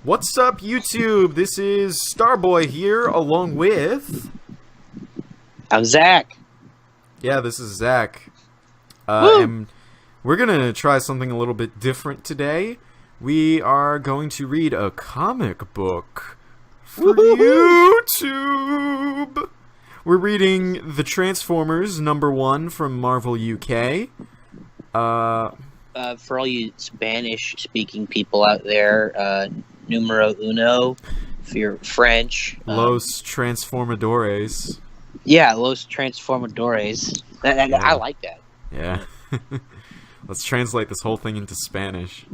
What's up, YouTube? This is Starboy here, along with... I'm Zack. Yeah, this is Zack. And we're gonna try something a little bit different today. We are going to read a comic book for YouTube. We're reading The Transformers #1 from Marvel UK. For all you Spanish-speaking people out there, numero uno. If you're French, Los Transformadores. Yeah, Los Transformadores. I like that. Yeah. Let's translate this whole thing into Spanish.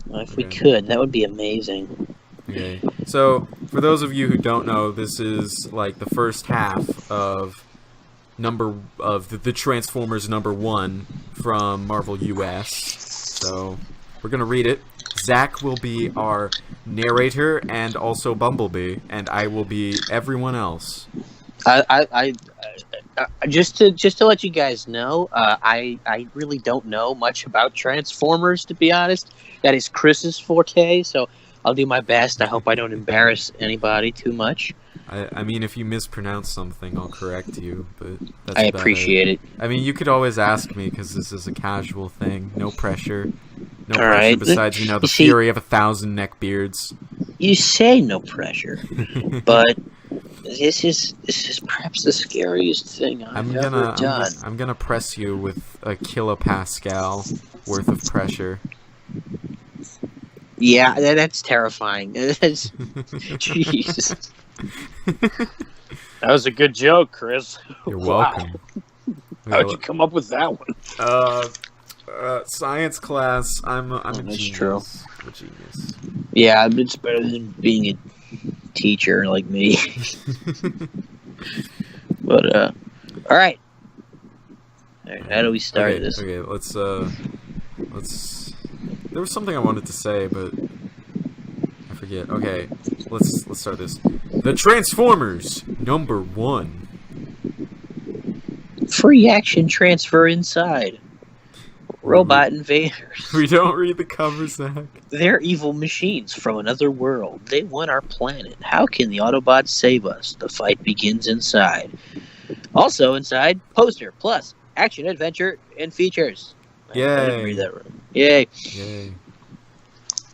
Well, if we could, that would be amazing. Okay. So, for those of you who don't know, this is like the first half of the Transformers #1 from Marvel US. So, we're gonna read it. Zack will be our narrator and also Bumblebee, and I will be everyone else. Just to let you guys know, I really don't know much about Transformers, to be honest. That is Chris's forte, so I'll do my best. I hope I don't embarrass anybody too much. I mean, if you mispronounce something, I'll correct you, but that's I appreciate it. I mean, you could always ask me, because this is a casual thing. No pressure. No All pressure right. besides, the fury of 1,000 neckbeards. You say no pressure, but this is perhaps the scariest thing I've ever done. I'm gonna press you with a kilopascal worth of pressure. Yeah, that's terrifying. Jesus. That was a good joke, Chris. You're welcome. How'd you come up with that one? Science class. I'm a that's genius. true. I'm a genius. Yeah, it's better than being a teacher like me. But all right. How do we start this? Okay, let's. There was something I wanted to say, but I forget. Okay, let's start this. The Transformers #1. Free action transfer inside. Robot invaders. We don't read the cover, Zack. They're evil machines from another world. They want our planet. How can the Autobots save us? The fight begins inside. Also inside, poster, plus, action, adventure, and features. Yay. I didn't read that right. Yay. Yay.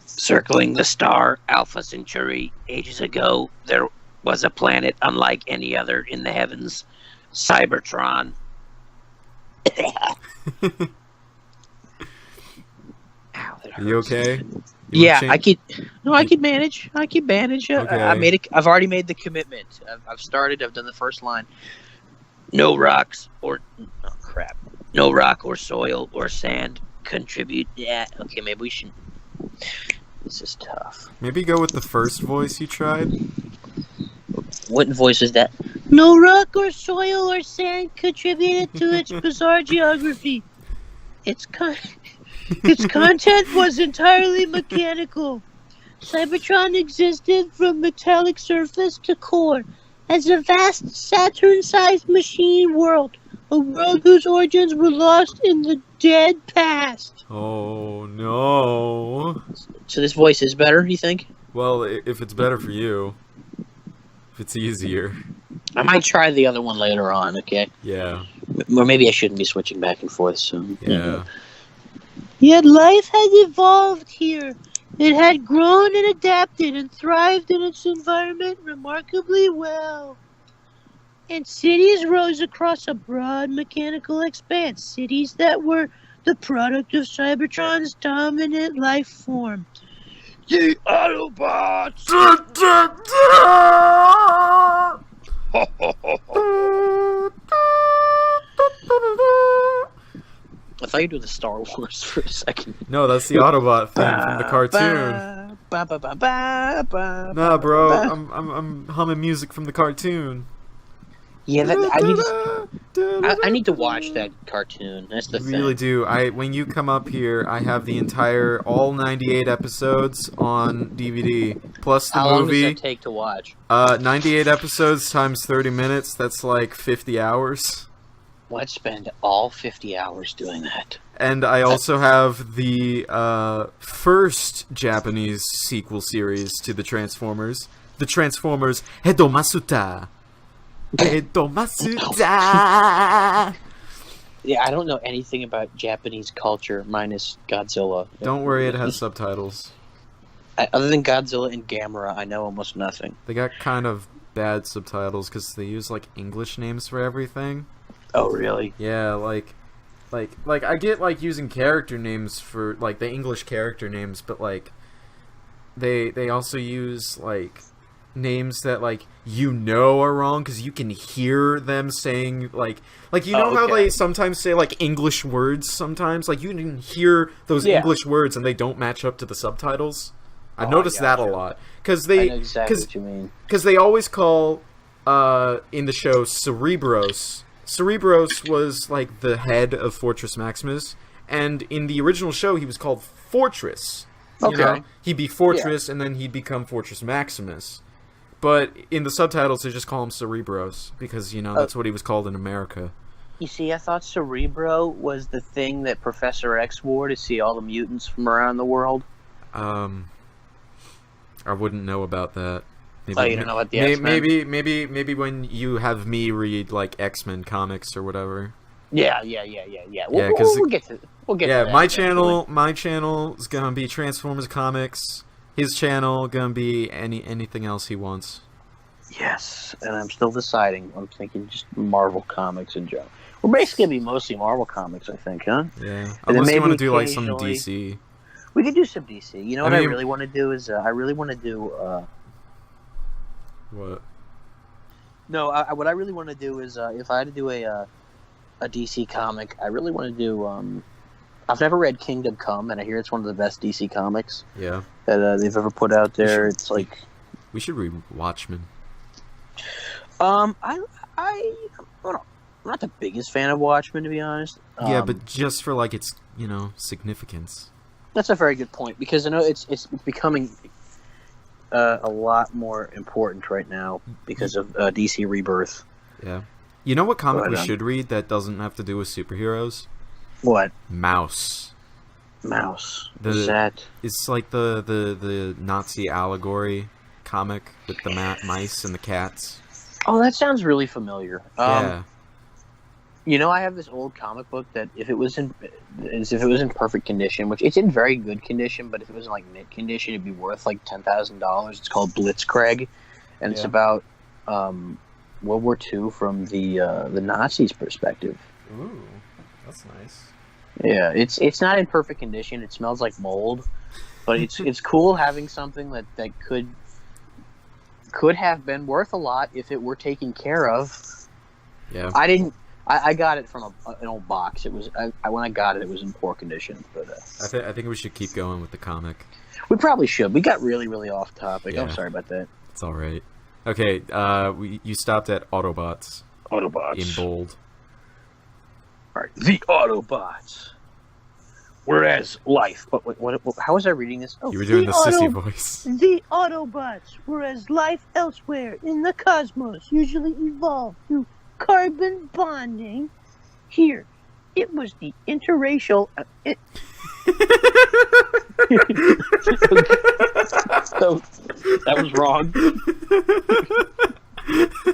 Circling the star Alpha Centauri, ages ago, there was a planet unlike any other in the heavens. Cybertron. Ow, that You hurts. okay? Yeah, I could manage. I could manage. Okay. I've already made the commitment. I've started. I've done the first line. No rocks or Oh crap. no rock or soil or sand contribute. Yeah. Okay. Maybe we should. This is tough. Maybe go with the first voice you tried. What voice is that? No rock or soil or sand contributed to its bizarre geography. Its content was entirely mechanical. Cybertron existed from metallic surface to core as a vast Saturn-sized machine world, a world whose origins were lost in the dead past. Oh no. So this voice is better, you think? Well, if it's better for you, if it's easier, I might try the other one later on, okay? yeah, Or maybe I shouldn't be switching back and forth, so... yeah. Yet life had evolved here. It had grown and adapted and thrived in its environment remarkably well. And cities rose across a broad mechanical expanse. Cities that were the product of Cybertron's dominant life form. The Autobots! I thought you were the Star Wars for a second. No, that's the Autobot thing from the cartoon. Nah, bro, I'm humming music from the cartoon. Yeah, I need to watch that cartoon. That's the You thing. really do. When you come up here, I have the all 98 episodes on DVD, plus the How long movie. does that take to watch? 98 episodes times 30 minutes. That's like 50 hours. Let's spend all 50 hours doing that. And I also have the first Japanese sequel series to the Transformers Hedomasuta. Hedomasuta. Yeah, I don't know anything about Japanese culture minus Godzilla. Don't worry, it has subtitles. Other than Godzilla and Gamera, I know almost nothing. They got kind of bad subtitles because they use like English names for everything. Oh, really? Yeah, like I get like using character names for like the English character names, but like they also use like names that like are wrong because you can hear them saying like how they sometimes say like English words sometimes, like you can hear those English words and they don't match up to the subtitles. I've noticed that a lot because I know exactly what you mean. Because they always call in the show Cerebros. Cerebros was like the head of Fortress Maximus, and in the original show he was called Fortress. You know? He'd be Fortress, and then he'd become Fortress Maximus. But in the subtitles they just call him Cerebros because that's what he was called in America. You see, I thought Cerebro was the thing that Professor X wore to see all the mutants from around the world. I wouldn't know about that. Maybe, you don't know about the X-Men? Maybe when you have me read like X-Men comics or whatever. Yeah. We'll get to that. My channel is gonna be Transformers comics. His channel gonna be anything else he wants. Yes, and I'm still deciding. I'm thinking just Marvel comics in general. We're basically gonna be mostly Marvel comics, I think, huh? Yeah. Unless you want to do like some DC. We could do some DC. You know what I really want to do is I really want to do. What? No, what I really want to do is if I had to do a DC comic, I really want to do. I've never read Kingdom Come, and I hear it's one of the best DC comics. Yeah. That they've ever put out there. It's like. We should read Watchmen. I'm not the biggest fan of Watchmen, to be honest. Yeah, but just for like its significance. That's a very good point because I know it's becoming a lot more important right now because of DC Rebirth. Yeah. You know what comic we should read that doesn't have to do with superheroes? What? Mouse. What's that? It's like the Nazi allegory comic with the mice and the cats. Oh, that sounds really familiar. Yeah. You know, I have this old comic book that if it was in perfect condition, which it's in very good condition, but if it was in like mint condition, it'd be worth like $10,000. It's called Blitzkrieg, and it's about World War II from the Nazis' perspective. Ooh, that's nice. Yeah, it's not in perfect condition. It smells like mold, but it's cool having something that could have been worth a lot if it were taken care of. Yeah. I got it from an old box. It was when I got it, it was in poor condition. But I think we should keep going with the comic. We probably should. We got really, really off topic. Yeah. I'm sorry about that. It's all right. Okay, you stopped at Autobots. Autobots. In bold. All right, the Autobots. Whereas life. But what, how was I reading this? You were doing the sissy voice. The Autobots, whereas life elsewhere in the cosmos usually evolved through carbon bonding. Here, it was the interracial. That was wrong.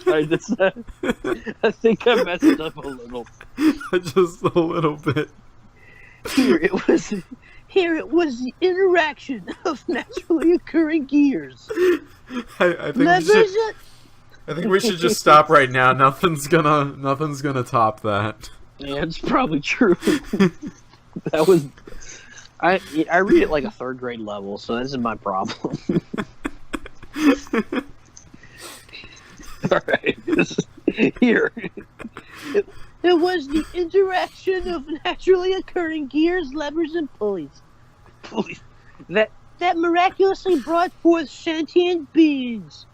Sorry, I think I messed up a little. Just a little bit. Here it was the interaction of naturally occurring gears. I think we should just stop right now. Nothing's gonna top that. Yeah, it's probably true. That was. I read it like a third grade level, so this is my problem. All right, here. It was the interaction of naturally occurring gears, levers, and pulleys. That miraculously brought forth sentient beings.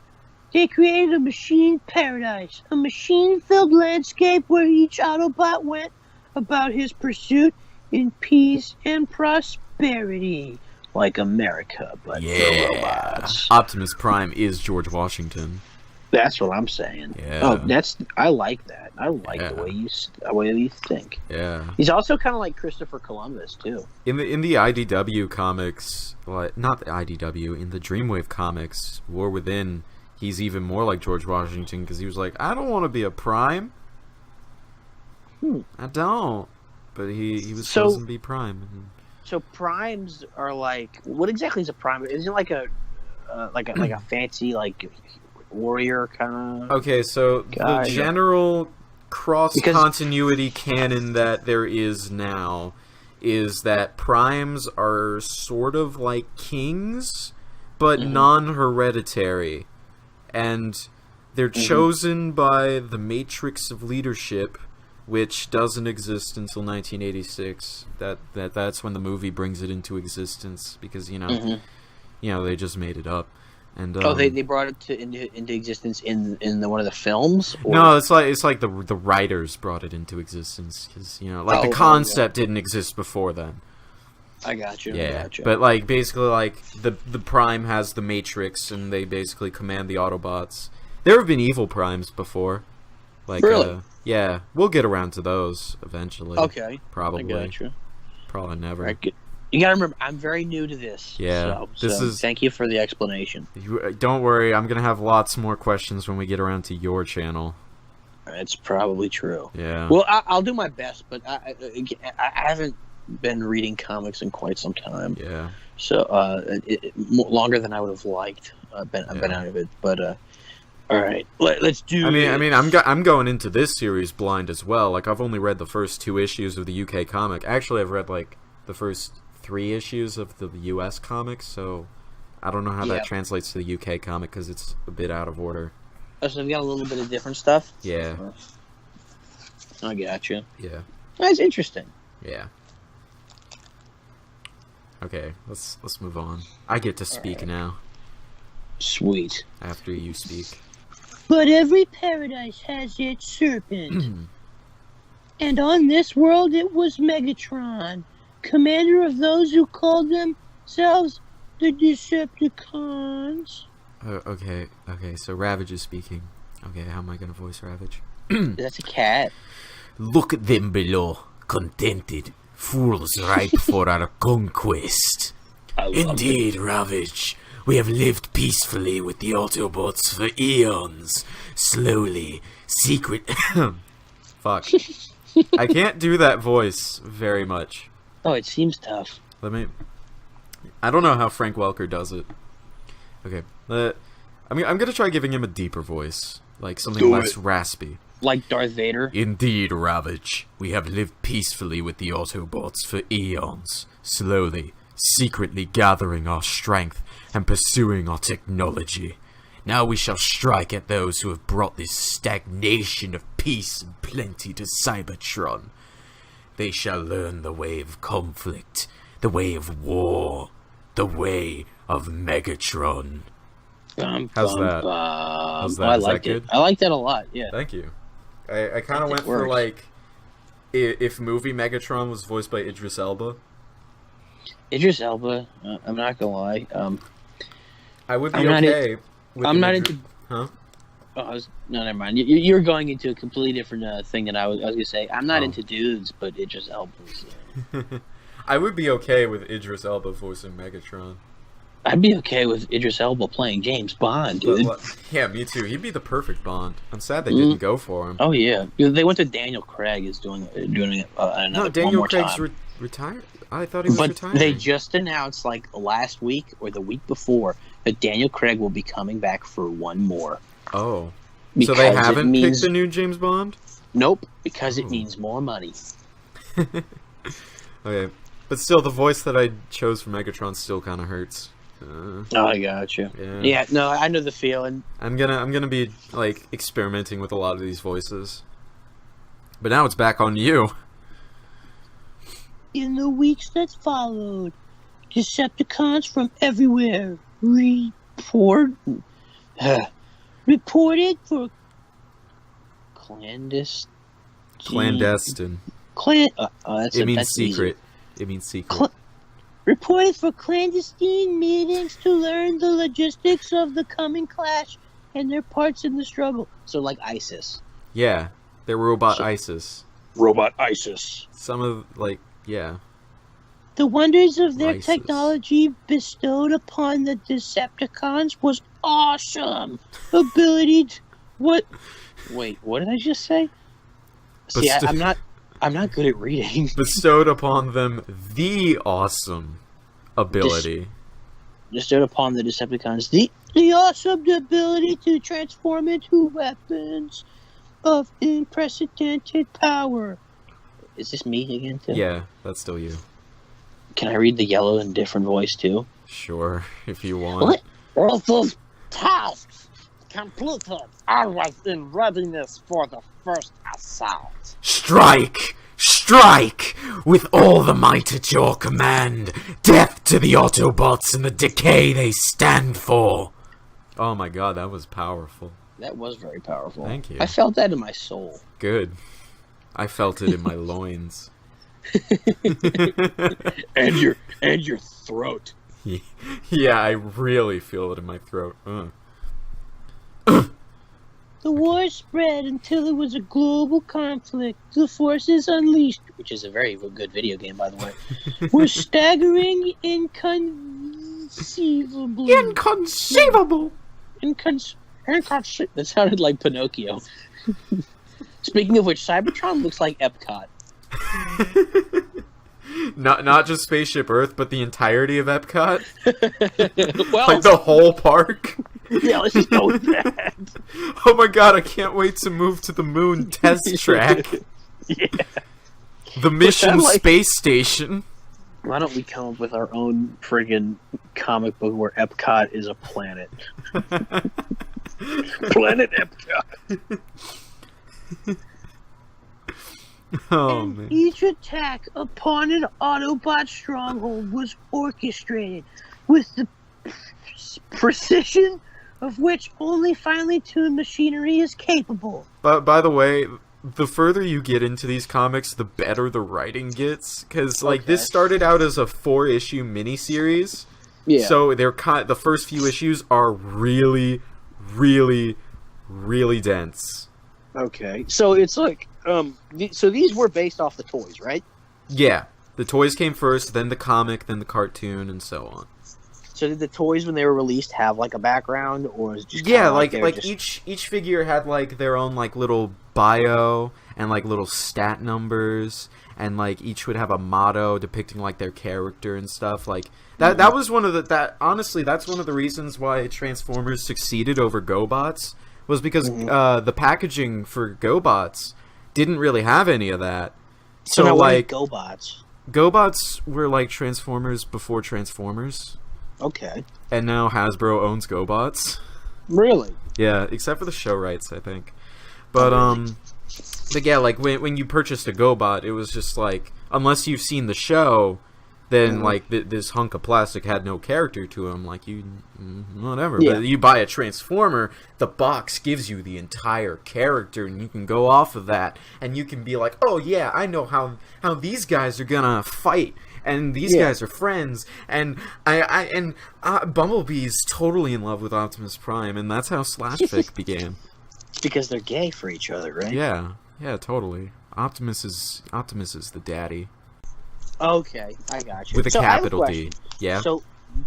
They created a machine paradise, a machine-filled landscape where each Autobot went about his pursuit in peace and prosperity. Like America, but for robots. Optimus Prime is George Washington. That's what I'm saying. Yeah. Oh, I like that. I like Yeah. the way you think. Yeah. He's also kind of like Christopher Columbus too. In the IDW comics, not the IDW, in the Dreamwave comics, War Within, he's even more like George Washington because he was like, I don't want to be a prime. I don't. But he was chosen to be prime. So primes are like, what exactly is a prime? Isn't it like a fancy like warrior kind of? Okay, so guy, the general cross-continuity canon that there is now is that primes are sort of like kings, but non-hereditary. And they're chosen by the matrix of leadership, which doesn't exist until 1986. That's when the movie brings it into existence, because you know they just made it up. And they brought it into existence in one of the films. Or? No, it's like the writers brought it into existence because the concept didn't exist before then. I got you. Yeah, I got you. but like basically like the Prime has the Matrix and they basically command the Autobots. There have been evil Primes before. Like, really? Yeah, we'll get around to those eventually. Okay. Probably. I got you. Probably never. Right. You gotta remember, I'm very new to this. Yeah. So thank you for the explanation. Don't worry, I'm gonna have lots more questions when we get around to your channel. It's probably true. Yeah. Well, I'll do my best, but I haven't been reading comics in quite some time. Yeah. So longer than I would have liked. I've been out of it, but all right, let's do. I mean, I'm going into this series blind as well. Like, I've only read the first 2 issues of the UK comic. Actually, I've read like the first 3 issues of the US comic, so I don't know how that translates to the UK comic because it's a bit out of order. Oh, so we got a little bit of different stuff. Yeah. I got you. Yeah. That's interesting. Yeah. Okay, let's move on. I get to speak now. Sweet. After you speak. But every paradise has its serpent. And on this world it was Megatron, commander of those who called themselves the Decepticons. Okay, so Ravage is speaking. Okay, how am I gonna voice Ravage? That's a cat. Look at them below, contented, fools ripe for our conquest. Indeed, Ravage. We have lived peacefully with the Autobots for eons. Slowly, secret... Fuck. I can't do that voice very much. Oh, it seems tough. I don't know how Frank Welker does it. Okay. I'm gonna try giving him a deeper voice. Like something less raspy. Like Darth Vader? Indeed, Ravage. We have lived peacefully with the Autobots for eons. Slowly, secretly gathering our strength and pursuing our technology. Now we shall strike at those who have brought this stagnation of peace and plenty to Cybertron. They shall learn the way of conflict, the way of war, the way of Megatron. How's that? How's that? I liked it. I liked that a lot, yeah. Thank you. I kind of went for, like, if movie Megatron was voiced by Idris Elba. Idris Elba, I'm not gonna lie. I would be okay with I'm not into... Huh? Oh, no, never mind. You're going into a completely different thing than I was gonna say. I'm not into dudes, but Idris Elba's... I would be okay with Idris Elba voicing Megatron. I'd be okay with Idris Elba playing James Bond, dude. Yeah, me too. He'd be the perfect Bond. I'm sad they didn't go for him. Oh yeah, they went to Daniel Craig is doing it another no, Daniel Craig's retired. I thought he was retired. They just announced like last week or the week before that Daniel Craig will be coming back for one more. Oh, so they haven't picked the new James Bond? Nope, because it means more money. Okay, but still, the voice that I chose for Megatron still kind of hurts. I got you. Yeah, no, I know the feeling. I'm gonna be like experimenting with a lot of these voices, but now it's back on you. In the weeks that followed, Decepticons from everywhere reported for clandestine. It means secret. It means secret. Reported for clandestine meetings to learn the logistics of the coming clash and their parts in the struggle. So like ISIS. Yeah, they're robot ISIS. Robot ISIS. Some of, like, yeah. The wonders of their ISIS. technology bestowed upon the Decepticons was awesome. Ability to, what? Wait, what did I just say? See, I'm not good at reading. Bestowed upon them the awesome ability. Bestowed upon the Decepticons The awesome ability to transform into weapons of unprecedented power. Is this me again too? Yeah, that's still you. Can I read the yellow in a different voice too? Sure, if you want. This is tasks completed. I was in readiness for the first assault. Strike! Strike! With all the might at your command! Death to the Autobots and the decay they stand for! Oh my god, that was powerful. That was very powerful. Thank you. I felt that in my soul. Good. I felt it in my loins. And your throat. Yeah, I really feel it in my throat. The war spread until it was a global conflict. The forces unleashed, Which is a very good video game, by the way. were staggering, inconceivable. Inconceivable! That sounded like Pinocchio. Speaking of which, Cybertron looks like Epcot. Not just Spaceship Earth, but the entirety of Epcot? Well, Like the whole park? yeah, let's just go with that. Oh my god, I can't wait to move to the moon test track. Yeah. The mission like- space station. Why don't we come up with our own friggin' comic book where Epcot is a planet? Planet Epcot. Oh And man. each attack upon an Autobot stronghold was orchestrated with the precision of which only finely tuned machinery is capable. But by the way, the further you get into these comics, the better the writing gets. Because like this started out as a 4-issue miniseries, Yeah. so they're the first few issues are really, really, really dense. Okay. So it's like, so these were based off the toys, right? Yeah, the toys came first, then the comic, then the cartoon, and so on. So did the toys, when they were released, have like a background, or is it just Yeah, kinda like they were just... each figure had like their own like little bio and like little stat numbers, and like each would have a motto depicting like their character and stuff. Like that was one of honestly that's one of the reasons why Transformers succeeded over GoBots, was because the packaging for GoBots didn't really have any of that. So now like GoBots. GoBots were like Transformers before Transformers. Okay. And now Hasbro owns GoBots. Really? Yeah, except for the show rights, I think. But but yeah, like when you purchased a GoBot, it was just like, unless you've seen the show, then like this hunk of plastic had no character to him. Like whatever. Yeah. But you buy a Transformer, the box gives you the entire character, and you can go off of that, and you can be like, oh yeah, I know how these guys are gonna fight. And these guys are friends, and Bumblebee's totally in love with Optimus Prime, and that's how Slashfic began. Because they're gay for each other, right? Yeah, totally. Optimus is the daddy Okay, I got you. with a So I have capital D. question. Yeah. So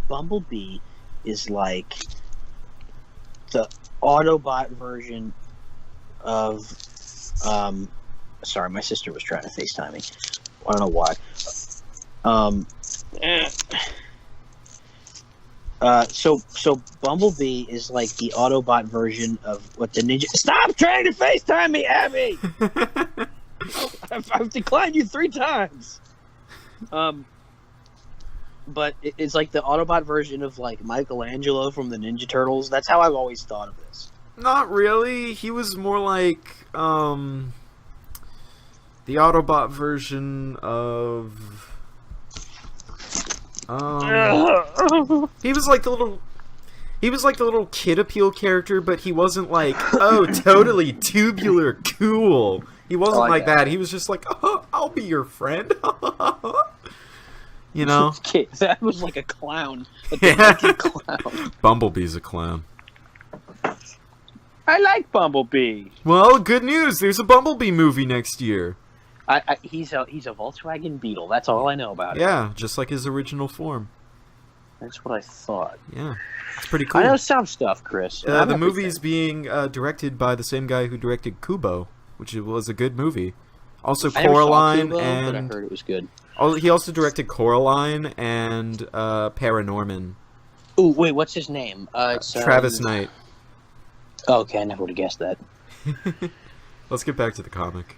Bumblebee is like the Autobot version of sorry, my sister was trying to FaceTime me. I don't know why. So Bumblebee is like the Autobot version of what the Ninja... Stop trying to FaceTime me, Abby! I've declined you 3 times. But it's like the Autobot version of like Michelangelo from the Ninja Turtles. That's how I've always thought of this. Not really. He was more like the Autobot version of he was like the little kid appeal character, but he wasn't like, oh, totally tubular cool. He wasn't like that. He was just like, oh, I'll be your friend. You know? Okay, that was like a clown. Yeah. Clown. Bumblebee's a clown. I like Bumblebee. Well, good news. There's a Bumblebee movie next year. He's a Volkswagen Beetle. That's all I know about it. Yeah, just like his original form. That's what I thought. Yeah, it's pretty cool. I know some stuff, Chris. The movie's being directed by the same guy who directed Kubo, which was a good movie. Also, I never saw Coraline Kubo, and but I heard it was good. Oh, he also directed Coraline and Paranorman. Ooh, wait, what's his name? It's Travis Knight. Okay, I never would have guessed that. Let's get back to the comic.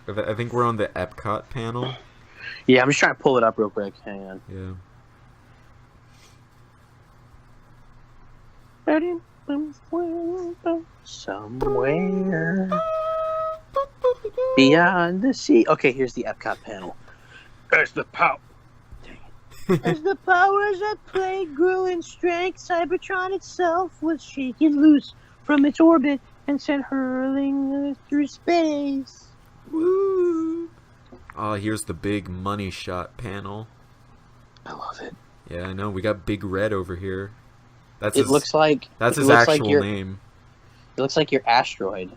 I think we're on the Epcot panel. Yeah, I'm just trying to pull it up real quick. Hang on. Yeah. Somewhere beyond the sea. Okay, here's the Epcot panel. There's the pout. As the powers at play grew in strength, Cybertron itself was shaken loose from its orbit and sent hurling through space. Woo! Oh, here's the big money shot panel. I love it. Yeah, I know. We got Big Red over here. That's It looks like that's it his looks like actual your- name. It looks like your asteroid.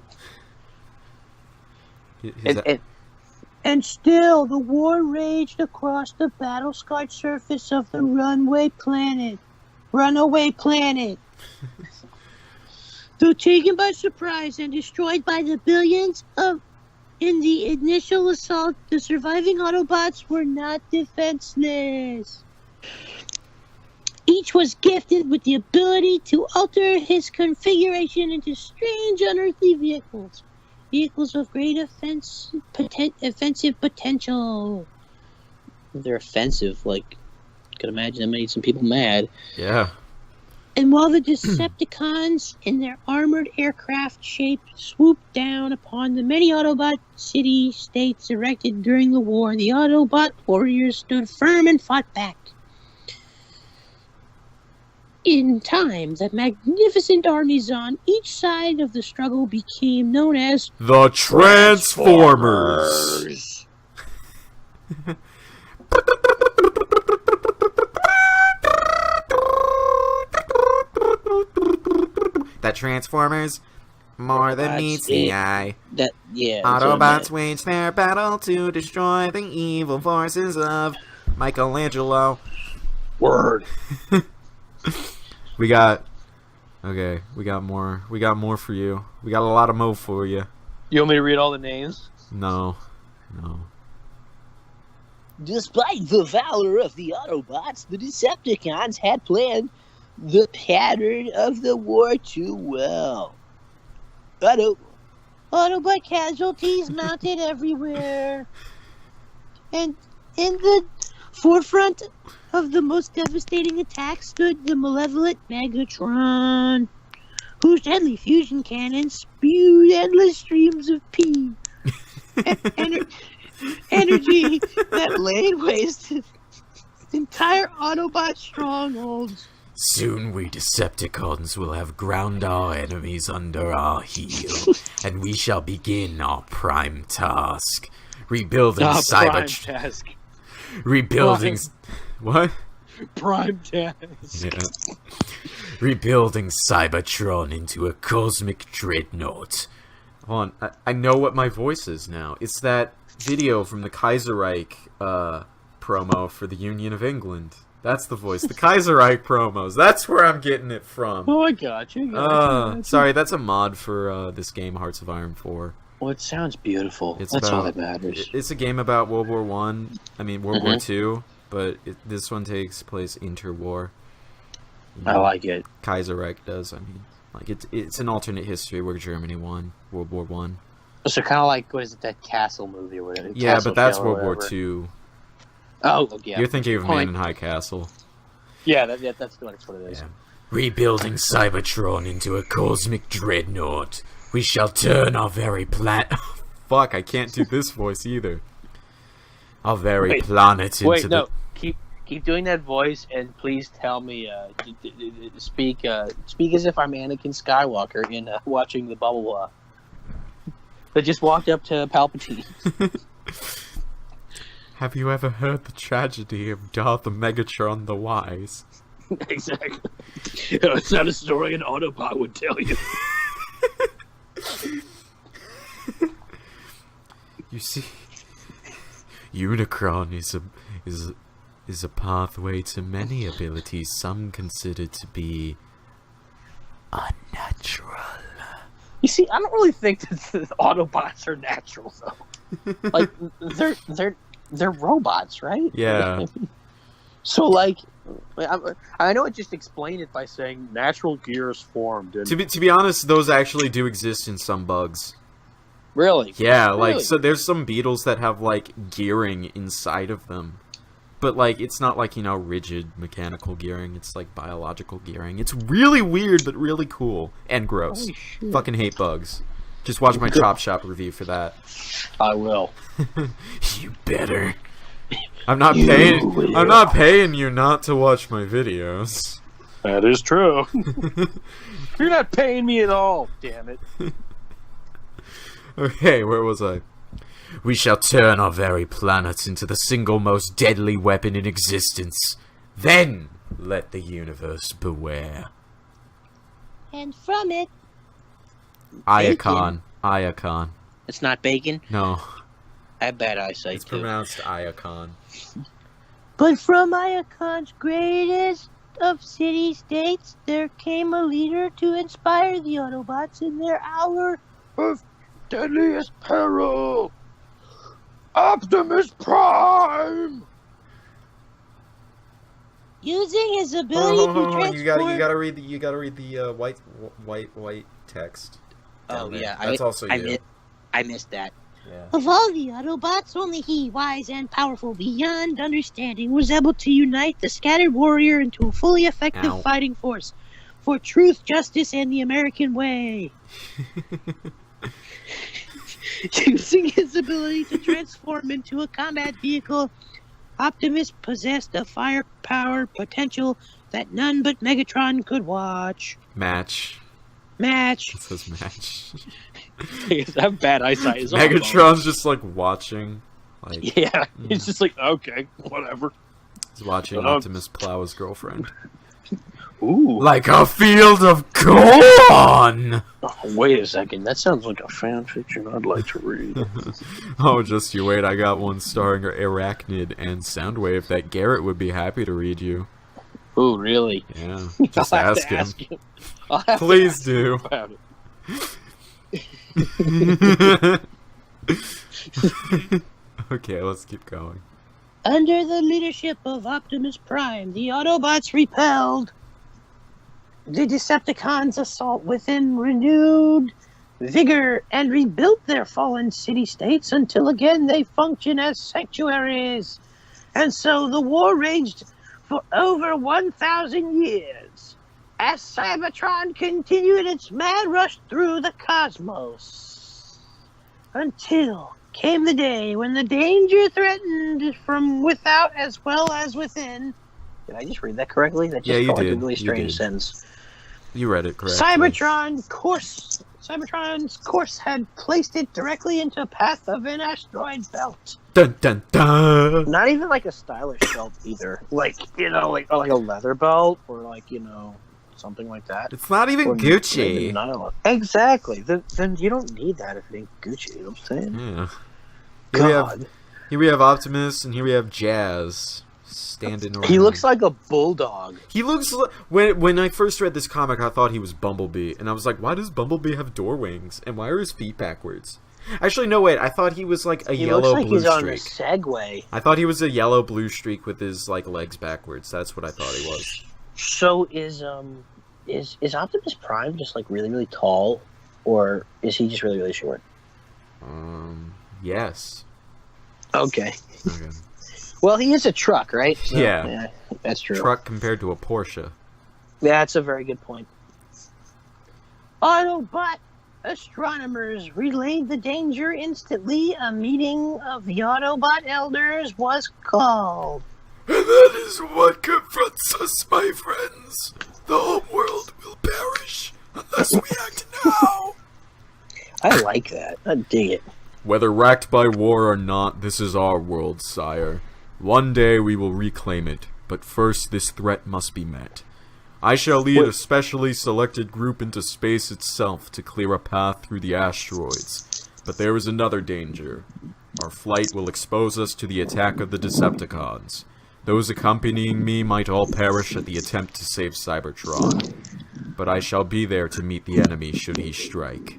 And still, the war raged across the battle-scarred surface of the runaway planet. Though taken by surprise and destroyed by the billions in the initial assault, the surviving Autobots were not defenseless. Each was gifted with the ability to alter his configuration into strange unearthly vehicles. Vehicles of great offensive potential. They're offensive. Like, I could imagine that made some people mad. Yeah. And while the Decepticons in their armored aircraft shape swooped down upon the many Autobot city-states erected during the war, the Autobot warriors stood firm and fought back. In time, the magnificent armies on each side of the struggle became known as The Transformers. The Transformers, more than meets the eye. Autobots wage their battle to destroy the evil forces of Michelangelo. Word. We got more for you. We got a lot of mo for you. You want me to read all the names? No. Despite the valor of the Autobots, the Decepticons had planned the pattern of the war too well. Autobot casualties mounted everywhere. And in the forefront of the most devastating attack stood the malevolent Megatron, whose deadly fusion cannon spewed endless streams of pee. Energy that laid waste to entire Autobot strongholds. Soon we Decepticons will have ground our enemies under our heel, and we shall begin our prime task. Rebuilding Cybertron. Rebuilding... What? Prime task. Yeah. Rebuilding Cybertron into a cosmic dreadnought. Hold on, I know what my voice is now. It's that video from the Kaiserreich promo for the Union of England. That's the voice. The Kaiserreich promos. That's where I'm getting it from. Oh, I got you. Sorry, that's a mod for this game, Hearts of Iron 4. Well, it sounds beautiful. That's about, all that matters. It's a game about World War One. I mean, World War II, but this one takes place interwar. I like it. Kaiserreich does. I mean, like it's an alternate history where Germany won World War One. So kind of like, what is it, that Castle movie or whatever? Yeah, Castle but that's Shell or World War whatever. II. Oh, yeah. You're thinking of Man in High Castle. Yeah, that's what it is. Yeah. Rebuilding Cybertron into a cosmic dreadnought. We shall turn our very Fuck, I can't do this voice either. Our very planet into no. Keep doing that voice, and please tell me, speak as if I'm Anakin Skywalker in watching the Bubble that just walked up to Palpatine. Have you ever heard the tragedy of Darth Megatron the Wise? Exactly. It's not a story an Autobot would tell you. You see, Unicron is a pathway to many abilities some consider to be unnatural. You see, I don't really think that the Autobots are natural, though. Like, they're robots, right? Yeah. So, like, I know it just explained it by saying natural gears formed. And... To be honest, those actually do exist in some bugs. Really? Yeah, Really? like, so there's some beetles that have, like, gearing inside of them. But, like, it's not like, you know, rigid mechanical gearing. It's, like, biological gearing. It's really weird, but really cool. And gross. Holy shit. Fucking hate bugs. Just watch my Chop Shop review for that. I will. You better. I'm not paying you not to watch my videos. That is true. You're not paying me at all, damn it. Okay, where was I? We shall turn our very planet into the single most deadly weapon in existence. Then let the universe beware. And from it, Iacon. Iacon. It's not bacon? No, I have bad eyesight, it's too. pronounced Iacon. but from Iacon's greatest of city-states, there came a leader to inspire the Autobots in their hour Of deadliest peril. Optimus Prime. using his ability to transform. You gotta read the white text. Oh, down there. yeah. That's also you. I missed that. Yeah. Of all the Autobots, only he, wise and powerful beyond understanding, was able to unite the scattered warrior into a fully effective Ow. fighting force for truth, justice, and the American way. Using his ability to transform into a combat vehicle, Optimus possessed a firepower potential that none but Megatron could watch. Match. It says match. I have bad eyesight. It's all Megatron's just like watching. Like Yeah. It's just like, okay, whatever. he's watching Optimus plow his girlfriend. Ooh. Like a field of corn! Oh, wait a second. That sounds like a fan fiction I'd like to read. Oh, just you wait, I got one starring Arachnid and Soundwave that Garrett would be happy to read you. Ooh, really? Yeah, just I'll have ask to him. ask him. I'll have to Please ask do. him about it. Okay, let's keep going. Under the leadership of Optimus Prime, the Autobots repelled the Decepticons' assault within renewed vigor and rebuilt their fallen city-states until again they function as sanctuaries. And so the war raged for over 1,000 years as Cybertron continued its mad rush through the cosmos. Until came the day when the danger threatened from without as well as within. Did I just read that correctly? That just Yeah, you felt like a did. really You strange did. sentence. You read it correctly. Cybertron's course had placed it directly into a path of an asteroid belt. Dun dun dun! Not even like a stylish belt either. Like, you know, like a leather belt or like, you know, something like that. It's not even Or Gucci. maybe nylon. Exactly. Then you don't need that if it ain't Gucci, you know what I'm saying? Yeah. God. Here we have Optimus, and here we have Jazz standing around. He looks like a bulldog. He looks like... When I first read this comic, I thought he was Bumblebee, and I was like, why does Bumblebee have door wings? And why are his feet backwards? Actually, no, wait, I thought he was like a He yellow-blue looks like he's on a streak. Segway. I thought he was a yellow-blue streak with his like legs backwards. That's what I thought he was. So is Optimus Prime just like really, really tall, or is he just really, really short? Yes. Okay. Okay. Well, he is a truck, right? So, Yeah. That's true. Truck compared to a Porsche. That's a very good point. Autobot astronomers relayed the danger instantly. A meeting of the Autobot elders was called. And that is what confronts us, my friends. The whole world will perish unless we act now. I like that. I dig it. Whether racked by war or not, this is our world, sire. One day we will reclaim it, but first this threat must be met. I shall lead a specially selected group into space itself to clear a path through the asteroids. But there is another danger. Our flight will expose us to the attack of the Decepticons. Those accompanying me might all perish at the attempt to save Cybertron. But I shall be there to meet the enemy should he strike.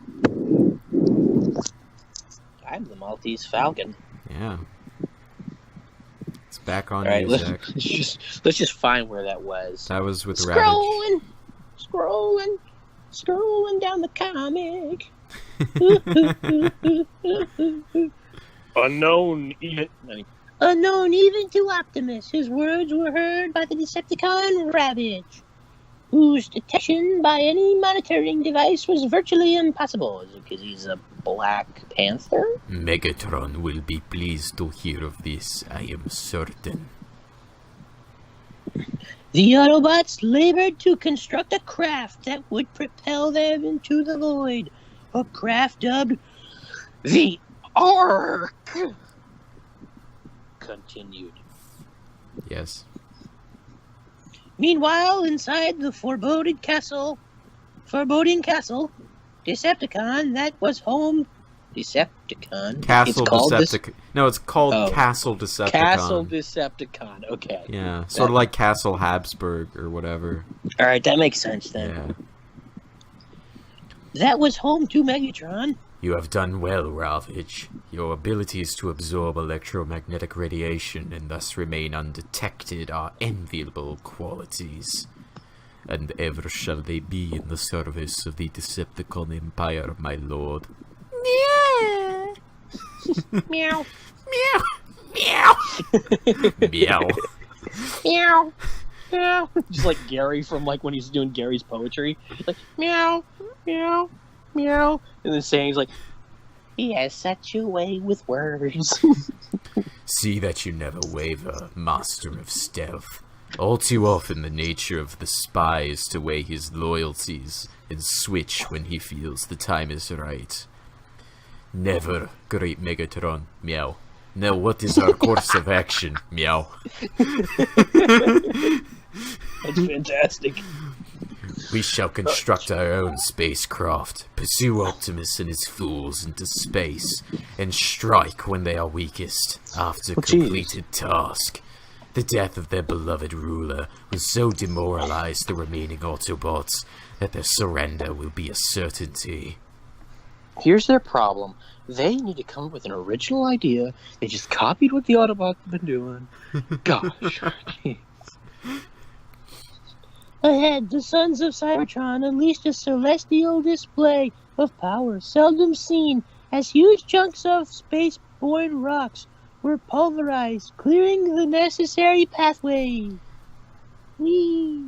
I'm the Maltese Falcon. Yeah. It's back on Alright, you, Zack. let's just find where that was. That was with Ravage. Scrolling down the comic. Unknown even. Unknown even to Optimus, his words were heard by the Decepticon Ravage, whose detection by any monitoring device was virtually impossible. Is it because he's a Black Panther? Megatron will be pleased to hear of this, I am certain. The Autobots labored to construct a craft that would propel them into the void, a craft dubbed The Ark continued. Yes. Meanwhile, inside the foreboding castle, Decepticon, that was home. Decepticon. Castle It's called Decepticon. No, it's called Oh. Castle Decepticon. Castle Decepticon. Okay. Yeah, sort of like Castle Habsburg or whatever. All right, that makes sense then. Yeah. That was home to Megatron. You have done well, Ravage. Your abilities to absorb electromagnetic radiation and thus remain undetected are enviable qualities. And ever shall they be in the service of the Decepticon Empire, my lord. Yeah. Meow. Meow! Meow! Meow. Meow. Meow. Just like Gary from like when he's doing Gary's poetry. Like Meow. Meow. Meow. and then saying he's like, he has such a way with words. See that you never waver, master of stealth. All too often the nature of the spy is to weigh his loyalties and switch when he feels the time is right. Never, great Megatron, Meow. Now what is our course of action, Meow? That's fantastic. We shall construct our own spacecraft, pursue Optimus and his fools into space, and strike when they are weakest, after completed task. The death of their beloved ruler will so demoralize the remaining Autobots that their surrender will be a certainty. Here's their problem. They need to come up with an original idea. They just copied what the Autobots have been doing. Gosh. Ahead, the sons of Cybertron unleashed a celestial display of power seldom seen as huge chunks of space-borne rocks were pulverized, clearing the necessary pathway. Whee!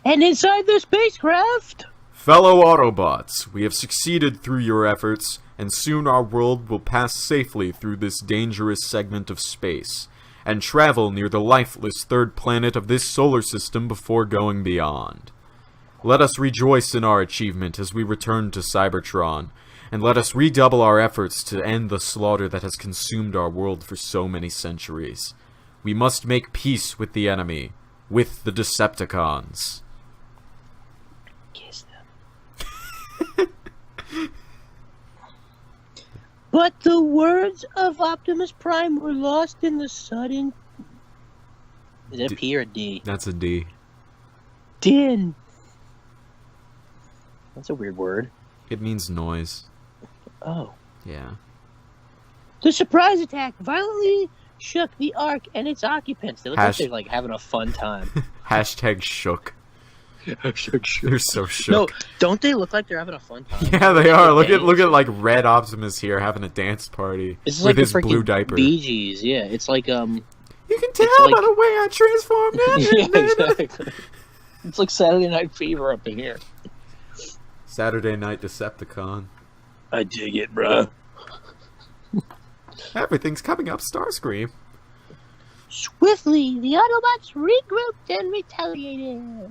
And inside the spacecraft... Fellow Autobots, we have succeeded through your efforts, and soon our world will pass safely through this dangerous segment of space, and travel near the lifeless third planet of this solar system before going beyond. Let us rejoice in our achievement as we return to Cybertron, and let us redouble our efforts to end the slaughter that has consumed our world for so many centuries. We must make peace with the enemy, with the Decepticons. Kiss them. But the words of Optimus Prime were lost in the sudden Is it a P or a D? That's a D. din. That's a weird word. It means noise. Oh. Yeah. The surprise attack violently shook the Ark and its occupants. They look like they're like having a fun time. Hashtag shook. They're so shook. No, don't they look like they're having a fun time? Yeah, they are. Look at like Red Optimus here having a dance party It's with like his the blue freaking diaper. Bee Gees, yeah. It's like You can It's tell like- by the way I transformed. yeah, exactly. It's like Saturday Night Fever up in here. Saturday Night Decepticon. I dig it, bruh. Everything's coming up Starscream. Swiftly, the Autobots regrouped and retaliated.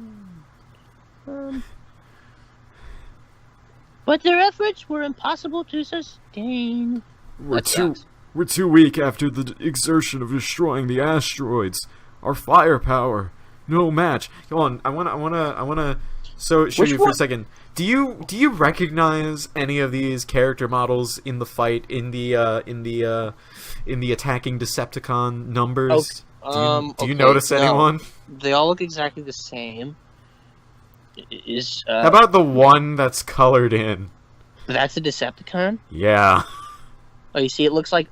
But their efforts were impossible to sustain. We're That too sucks. We're too weak after the exertion of destroying the asteroids. Our firepower, no match. Go on, I wanna. So show you for a second. Do you recognize any of these character models in the fight in the attacking Decepticon numbers? Do you notice anyone? They all look exactly the same. How about the one that's colored in? That's a Decepticon? Yeah. Oh, you see, it looks like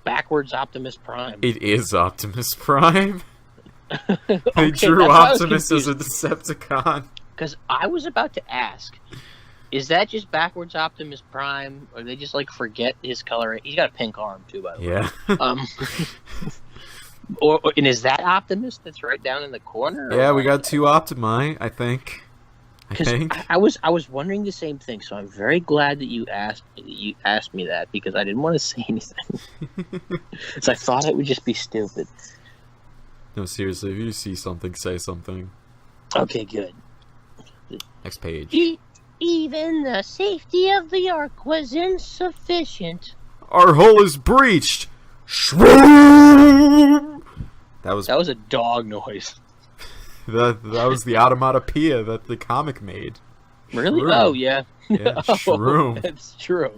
backwards Optimus Prime. It is Optimus Prime. They Okay, drew that's why I was Optimus as confused. a Decepticon. Because I was about to ask, is that just backwards Optimus Prime, or they just like forget his color? He's got a pink arm too, by the way. Yeah. And is that Optimus that's right down in the corner? Yeah, we got 2 Optimi, I think. I was wondering the same thing, so I'm very glad that you asked me that, because I didn't want to say anything. So I thought it would just be stupid. No, seriously, if you see something, say something. Okay, good. Next page. Even the safety of the Ark was insufficient. Our hull is breached! Shroom! That was a dog noise. that was the automatopoeia that the comic made. Really? Shroom. Oh, yeah. Yeah, shroom. That's true.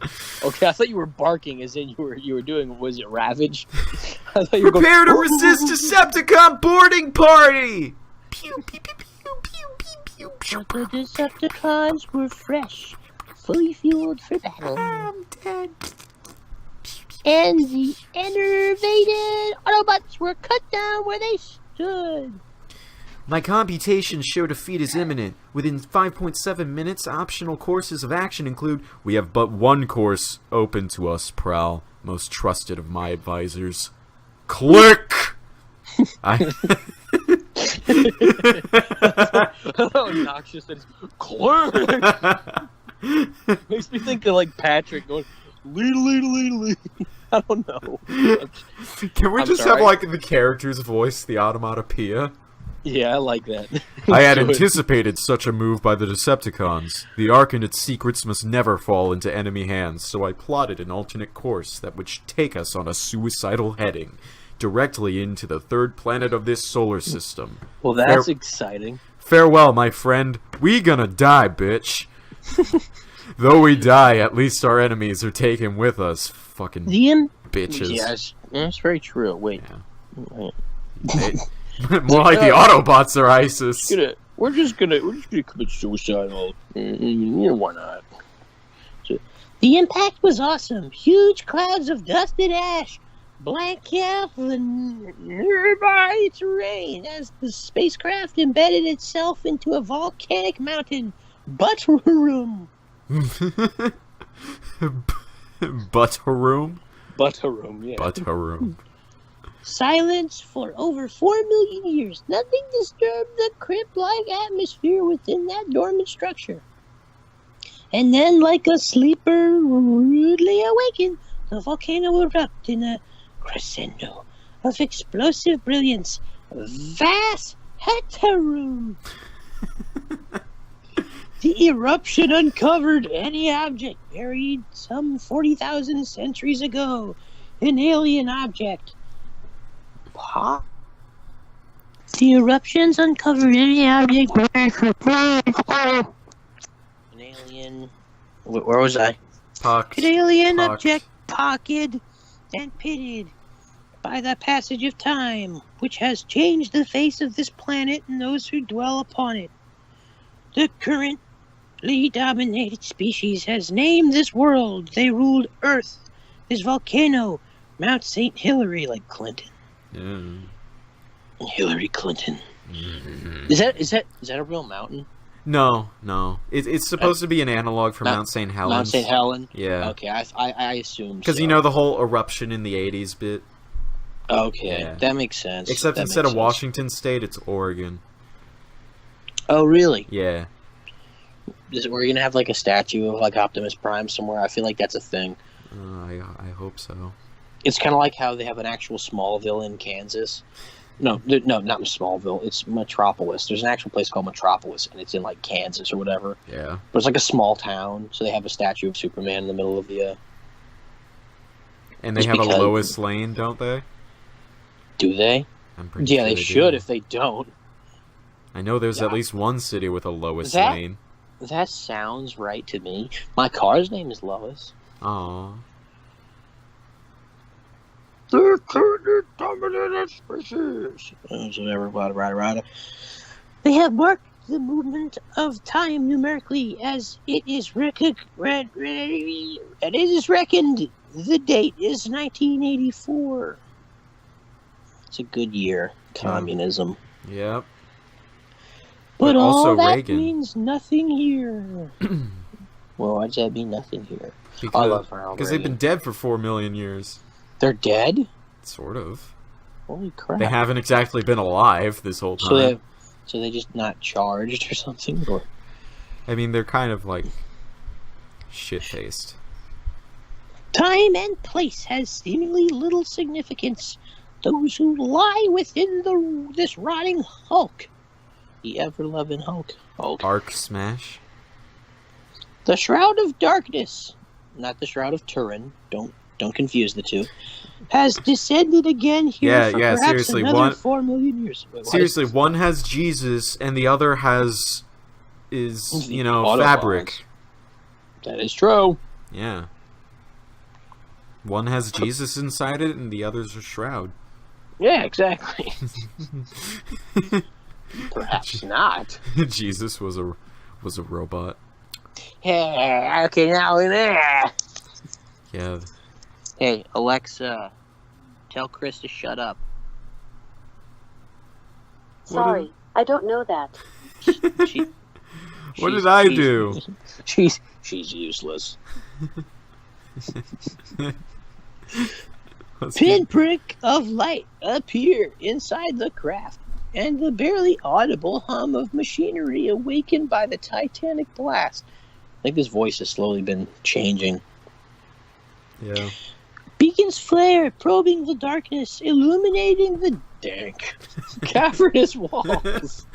Okay, I thought you were barking, as in you were doing. Was it Ravage? I thought you were Prepare to going, resist Decepticon boarding party! Pew pew pew pew pew pew pew The pew. Decepticons were fresh, fully fueled for battle. I'm dead. And the enervated Autobots were cut down where they stood. My computations show defeat is imminent. Within 5.7 minutes, optional courses of action include: we have but one course open to us, Prowl, most trusted of my advisors. Click! How obnoxious that is. Clerk! Makes me think of like Patrick going, lead. I don't know. Can we I'm just sorry. have like the character's voice, the automatopoeia? Yeah, I like that. I had Do it. anticipated such a move by the Decepticons. The Ark and its secrets must never fall into enemy hands, so I plotted an alternate course that would take us on a suicidal heading, directly into the third planet of this solar system. Well, that's exciting. Farewell, my friend. We gonna die, bitch. Though we die, at least our enemies are taken with us. Fucking bitches. Yes, that's very true. Wait. Yeah. More like the Autobots are ISIS. We're just gonna commit suicide. Why not? The impact was awesome. Huge clouds of dust and ash blanket out the nearby terrain as the spacecraft embedded itself into a volcanic mountain. Butterroom. Butterroom? Butterroom, yeah. Butterroom. Silence for over 4 million years. Nothing disturbed the crypt-like atmosphere within that dormant structure. And then, like a sleeper rudely awakened, the volcano erupted in a crescendo of explosive brilliance. Vast heteroom. The eruption uncovered any object buried some 40,000 centuries ago. An alien object. The eruptions uncovered any object buried for An alien. Where was I? an alien Pox. object pocketed and pitted by the passage of time, which has changed the face of this planet and those who dwell upon it. The currently dominated species has named this world. They ruled Earth, this volcano, Mount St. Hillary, like Clinton. Yeah. Hillary Clinton. Is that a real mountain? No. It's supposed to be an analog for Mount St. Helens. Mount St. Helen. Yeah. Okay, I assume. Because so. you know the whole eruption in the 80s bit? Okay, Yeah. that makes sense. Except That instead makes of sense. Washington State, it's Oregon. Oh, really? Yeah. Is it where you're gonna have like a statue of like Optimus Prime somewhere? I feel like that's a thing. I hope so. It's kind of like how they have an actual Smallville in Kansas. No, not Smallville. It's Metropolis. There's an actual place called Metropolis, and it's in like Kansas or whatever. Yeah. But it's like a small town, so they have a statue of Superman in the middle of the And they Just have a because- Lois Lane, don't they? Do they? I'm pretty Yeah, sure they should do. if they don't. I know there's Yeah. at least one city with a Lois That- Lane. That sounds right to me. My car's name is Lois. Aw. They're currently dominated species. Whatever, rada. They have marked the movement of time numerically as it is reckoned. The date is 1984. It's a good year. Communism. Yep. But also all that Reagan. means nothing here. Well, why'd that be nothing here? I love Ronald Because they've Reagan. been dead for 4 million years. They're dead? Sort of. Holy crap. They haven't exactly been alive this whole time. So they just not charged or something? Or I mean, they're kind of like shit-faced. Time and place has seemingly little significance. Those who lie within this rotting hulk. the ever-loving Hulk. Arc Smash. The Shroud of Darkness Not the Shroud of Turin. Don't confuse the two. has descended again here Yeah, for yeah, perhaps seriously, another 4 million years. Wait, what? Seriously, one has Jesus and the other is Autobots. fabric. That is true. Yeah. One has Jesus inside it and the other's a shroud. Yeah, exactly. Perhaps not. Jesus was a robot. Hey, okay, now in there. Yeah. Hey, Alexa, tell Chris to shut up. Sorry, I don't know that. She, What she's- did I she's- do? She's useless. Let's see. Pinprick of light appear inside the craft, and the barely audible hum of machinery awakened by the titanic blast. I think his voice has slowly been changing. Yeah. Beacons flare, probing the darkness, illuminating the Dank, cavernous walls.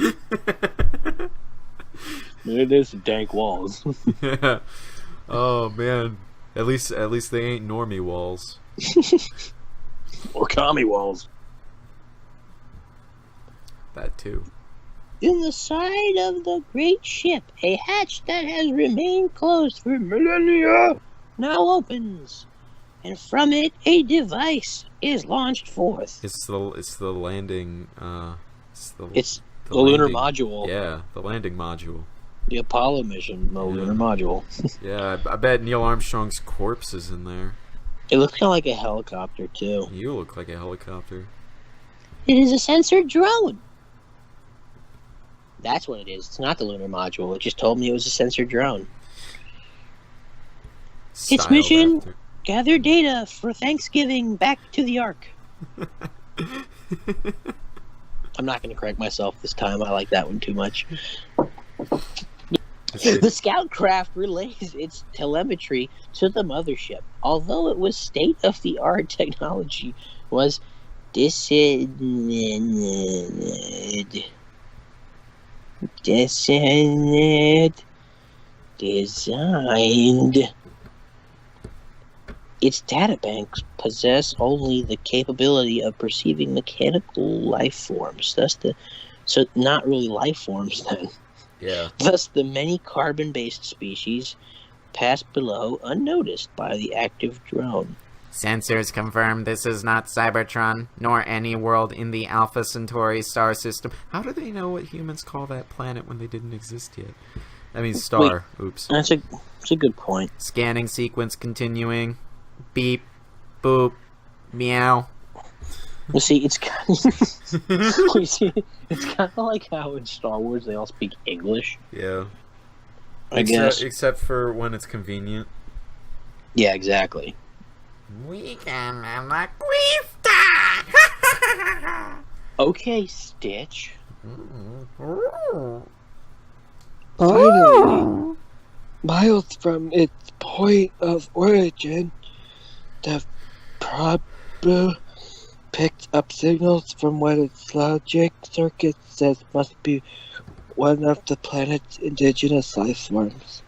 It is dank walls. Yeah. Oh man. At least they ain't normie walls. Or commie walls. That too. in the side of the great ship. A hatch that has remained closed for millennia now opens, and from it a device is launched forth. It's the landing. It's the lunar landing- module. Yeah, the landing module. The Apollo mission, the lunar module. Yeah, I bet Neil Armstrong's corpse is in there. It looks kind of like a helicopter, too. You look like a helicopter. It is a censored drone. That's what it is. It's not the lunar module. It just told me it was a sensor drone. Its Styled mission- after- Gather data for Thanksgiving back to the Ark. I'm not going to correct myself this time. I like that one too much. It's- The scout craft relays its telemetry to the mothership. Although it was state-of-the-art technology, was designed its databanks possess only the capability of perceiving mechanical life forms. So not really life forms then. Yeah. Thus, the many carbon-based species pass below unnoticed by the active drone. Sensors confirm this is not Cybertron, nor any world in the Alpha Centauri star system. How do they know what humans call that planet when they didn't exist yet? I mean, star. Oops. That's a good point. Scanning sequence continuing. Beep. Boop. Meow. You see, it's kind of like how in Star Wars they all speak English. Yeah. I guess. Except for when it's convenient. Yeah, exactly. We can have a queefta! Okay, Stitch. Finally, miles from its point of origin, the probe picked up signals from what its logic circuit says must be one of the planet's indigenous life forms.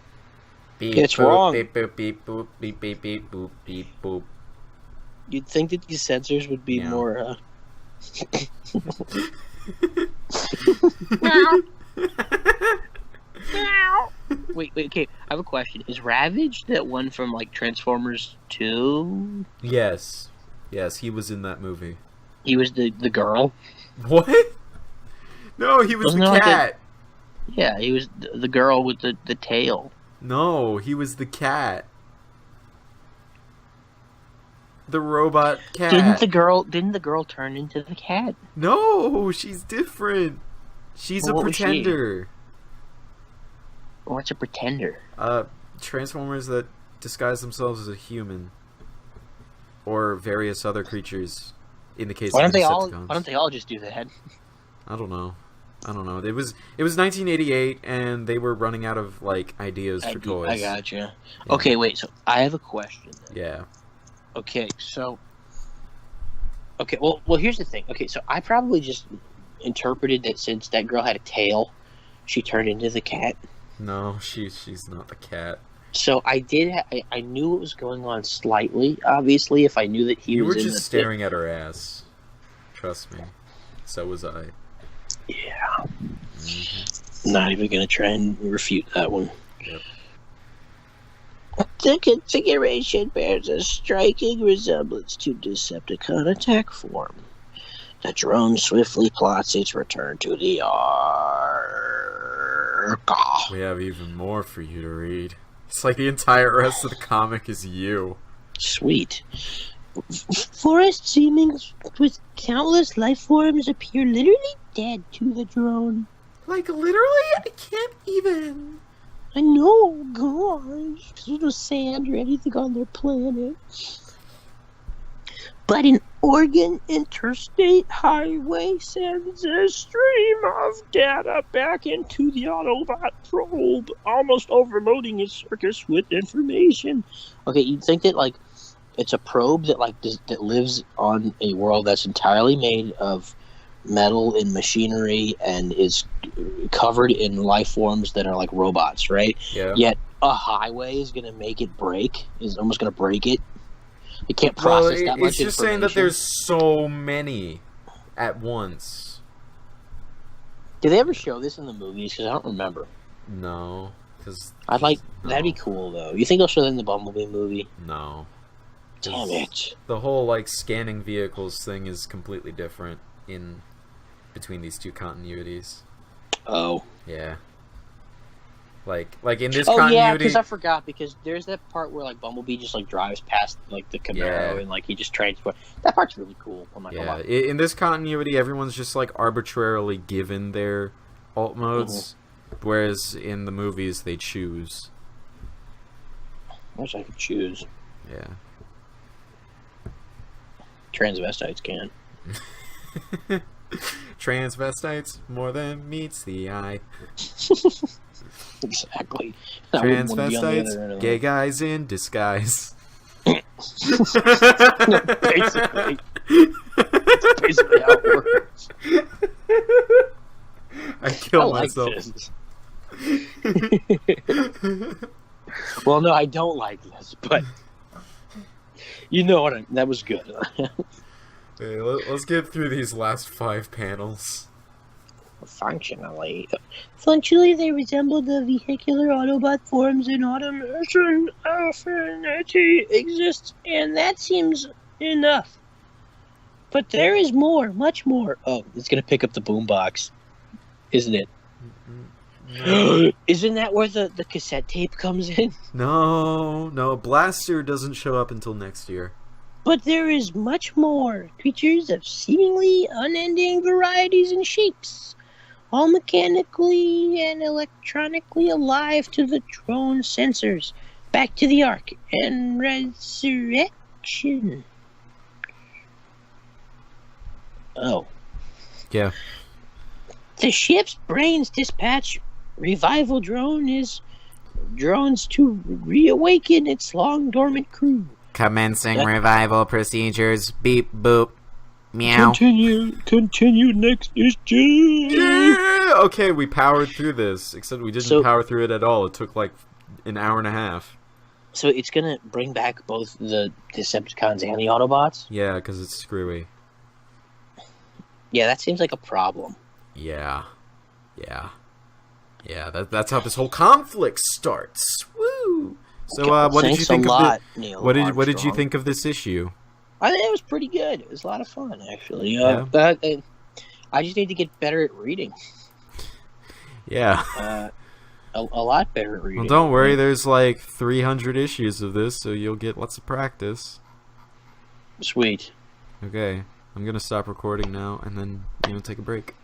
Beep, It's boop, wrong. Beep, boop, beep, boop, beep, beep, beep, boop, beep, boop. You'd think that these sensors would be Meow. more. Wait, okay. I have a question. Is Ravage that one from like Transformers 2? Yes, he was in that movie. He was the girl. What? No, he was Wasn't the there like cat. Yeah, he was the girl with the tail. No, he was the cat. The robot cat. Didn't the girl turn into the cat? No, she's different. She's Well, a what was she? pretender. What's a pretender? Transformers that disguise themselves as a human, or various other creatures. In the case Why of don't Decepticons. they all just do that? I don't know. It was 1988, and they were running out of like ideas for toys. I gotcha. Yeah. Okay, wait. So I have a question. Yeah. Okay, so. Okay, well, here's the thing. Okay, so I probably just interpreted that since that girl had a tail, she turned into the cat. No, she's not the cat. So I did. I knew what was going on slightly. Obviously, if I knew that he You was were in just staring at her ass. Trust me. So was I. Yeah. Mm-hmm. Not even gonna try and refute that one. Yep. The configuration bears a striking resemblance to Decepticon attack form. The drone swiftly plots its return to the Ark. We have even more for you to read. It's like the entire rest of the comic is you. Sweet. Forest seemings with countless life forms appear literally dead to the drone. Like, literally? I can't even. I know, gosh. There's no sand or anything on their planet. But an Oregon interstate highway sends a stream of data back into the Autobot probe, almost overloading its circuits with information. Okay, you'd think that like it's a probe that that lives on a world that's entirely made of metal and machinery and is covered in life forms that are like robots, right? Yeah. Yet a highway is gonna make it break. Is almost gonna break it. It can't process that much It's just saying that there's so many at once. Did they ever show this in the movies? Because I don't remember. No. Because That'd be cool though. You think they'll show that in the Bumblebee movie? No. Damn it. The whole like scanning vehicles thing is completely different in between these two continuities. Oh. Yeah. Like in this Oh continuity. yeah, because I forgot. Because there's that part where like Bumblebee just like drives past like the Camaro Yeah. and like he just transports. That part's really cool. I'm not gonna Yeah, lie. in this continuity, everyone's just like arbitrarily given their alt modes, whereas in the movies they choose. I wish I could choose. Yeah. Transvestites can. Transvestites more than meets the eye. Exactly. I wouldn't wanna be on the other end Transvestites, of gay that. guys in disguise. Basically. That's basically how it works. I killed I like myself. this. Well, no, I don't like this, but you know what? That was good. Hey, let's get through these last 5 panels. Functionally, They resemble the vehicular Autobot forms in automation. Affinity exists, and that seems enough. But there is more, much more. oh, it's gonna pick up the boombox, isn't it? No. Isn't that where the cassette tape comes in? No, Blaster doesn't show up until next year. But there is much more. Creatures of seemingly unending varieties and shapes, all mechanically and electronically alive to the drone sensors. Back to the Ark and resurrection. Oh, Yeah. The ship's brains dispatch revival drones to reawaken its long dormant crew. Commencing revival procedures. Beep boop. Meow. Continue next issue. Yeah! Okay, we powered through this, except we didn't So- power through it at all. It took like an hour and a half. So it's gonna bring back both the Decepticons and the Autobots? Yeah, because it's screwy. Yeah, that seems like a problem. Yeah. That's how this whole conflict starts. Woo! So, what did you think of Neil what did you Armstrong. think of this issue? I think it was pretty good. It was a lot of fun, actually. Yeah. I just need to get better at reading. Yeah. A lot better at reading. Well, don't worry. There's like 300 issues of this, so you'll get lots of practice. Sweet. Okay, I'm gonna stop recording now, and then take a break.